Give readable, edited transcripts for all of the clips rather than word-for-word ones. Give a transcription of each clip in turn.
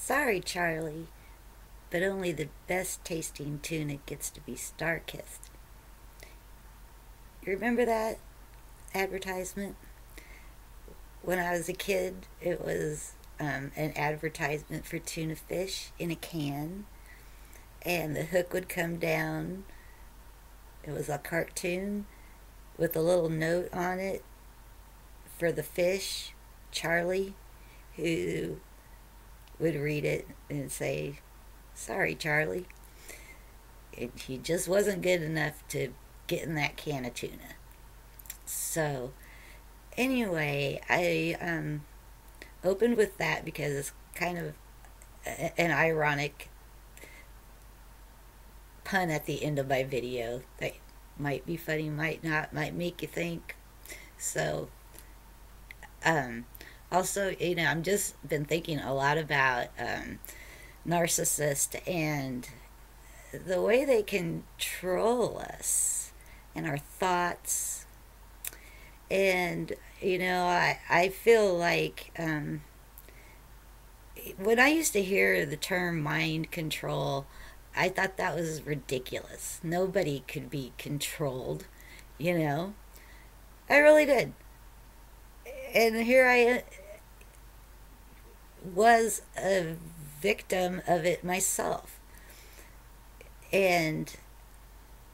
Sorry, Charlie, but only the best tasting tuna gets to be star-kissed. You remember that advertisement? When I was a kid, it was an advertisement for tuna fish in a can, and the hook would come down. It was a cartoon with a little note on it for the fish, Charlie, who would read it and say, "Sorry, Charlie." He just wasn't good enough to get in that can of tuna. So, anyway, I opened with that because it's kind of an ironic pun at the end of my video that might be funny, might not, might make you think. So, um, also, I'm just been thinking a lot about narcissists and the way they control us and our thoughts. And, I feel like when I used to hear the term mind control, I thought that was ridiculous. Nobody could be controlled, you know? I really did. And here I was a victim of it myself. And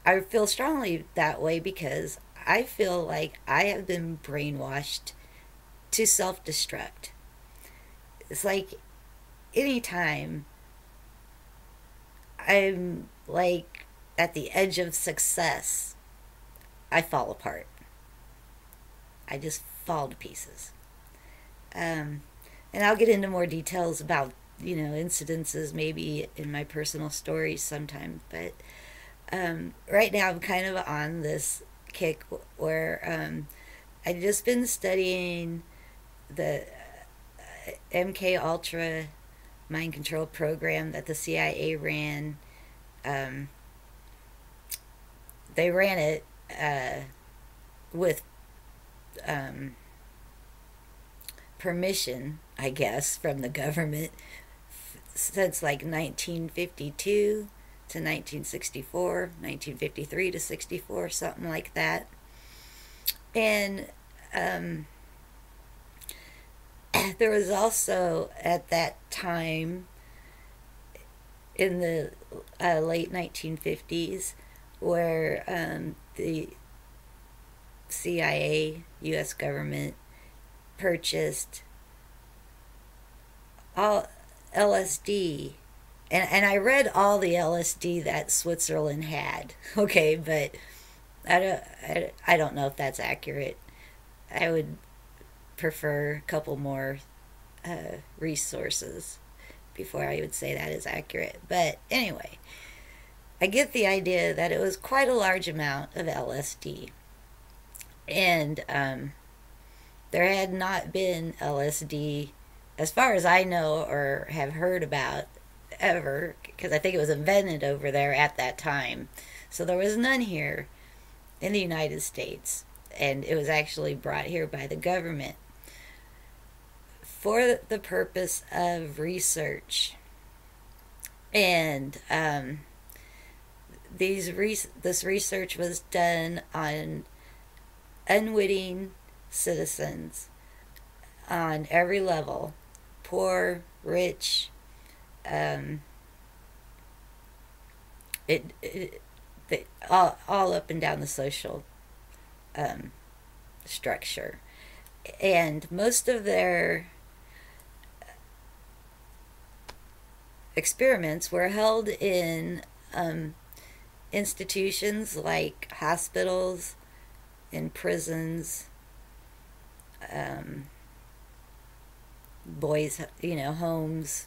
I feel strongly that way because I feel like I have been brainwashed to self destruct. It's like anytime I'm like at the edge of success, I fall apart. I just fall to pieces. And I'll get into more details about, incidences maybe in my personal stories sometime. But right now I'm kind of on this kick where I've just been studying the MK Ultra mind control program that the CIA ran. They ran it with permission, I guess, from the government since like 1952 to 1964, 1953 to 64, something like that. And there was also at that time in the late 1950s where the CIA, U.S. government, purchased all LSD. And I read all the LSD that Switzerland had, okay, but I don't know if that's accurate. I would prefer a couple more resources before I would say that is accurate. But anyway, I get the idea that it was quite a large amount of LSD. And there had not been LSD, as far as I know or have heard about, ever, because I think it was invented over there at that time. So there was none here in the United States. And it was actually brought here by the government for the purpose of research. And this research was done on unwitting citizens on every level, poor, rich, all up and down the social structure. And most of their experiments were held in institutions like hospitals, in prisons, boys, homes.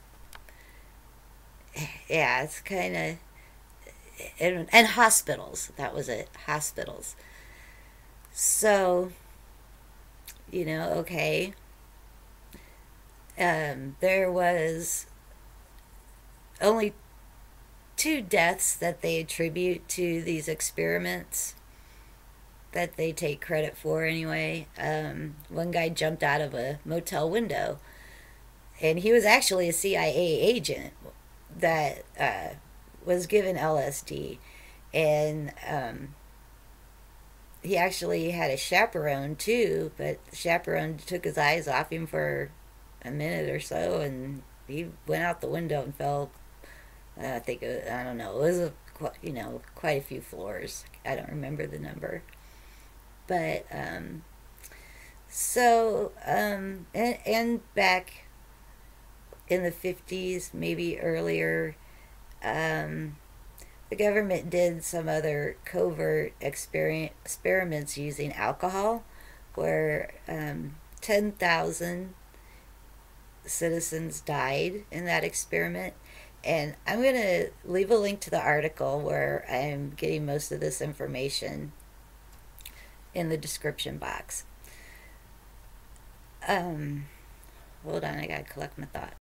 Yeah, it's kind of, and hospitals. That was it, hospitals. So, okay. There was only 2 deaths that they attribute to these experiments that they take credit for anyway. One guy jumped out of a motel window And he was actually a CIA agent that was given LSD. And he actually had a chaperone too, but the chaperone took his eyes off him for a minute or so, and he went out the window and fell. I think I don't know. It was quite a few floors. I don't remember the number, but and back in the 50s, maybe earlier, um, the government did some other covert experiments using alcohol, where 10,000 citizens died in that experiment. And I'm going to leave a link to the article where I'm getting most of this information in the description box. Um, Hold on, I got to collect my thoughts.